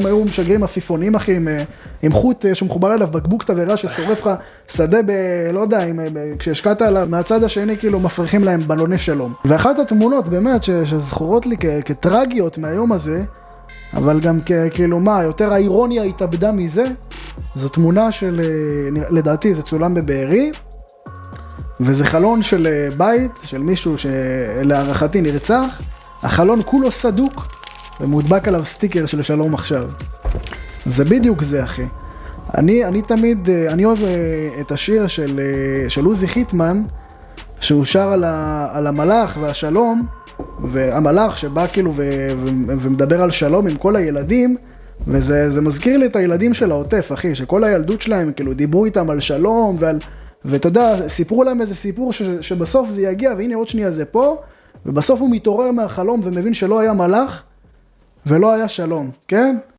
הם היו משגרים עפיפונים, אחי, עם חוט שמחובר אליו, בקבוק תבערה ששורף לך שדה לא יודע, כשהשקעת עליו, מהצד השני כאילו מפריחים להם בלוני שלום. ואחת התמונות באמת שזכורות לי כטרגיות מהיום הזה, אבל גם כאילו מה, יותר האירוניה התאבדה מזה, זו תמונה של, לדעתי זה צולם בבארי, וזה חלון של בית, של מישהו שלהערכתי נרצח, החלון כולו סדוק, ומודבק עליו סטיקר של שלום עכשיו. זה בדיוק זה, אחי. אני תמיד, אני אוהב את השיר של עוזי חיטמן, שהוא שר על המלאך והשלום, והמלאך שבא כאילו ומדבר על שלום עם כל הילדים, וזה מזכיר לי את הילדים של העוטף, אחי, שכל הילדות שלהם כאילו דיברו איתם על שלום, ואתה יודע, סיפרו להם איזה סיפור שבסוף זה יגיע, והנה עוד שנייה זה פה, ובסוף הוא מתעורר מהחלום ומבין שלא היה מלאך, ולא היה שלום, כן?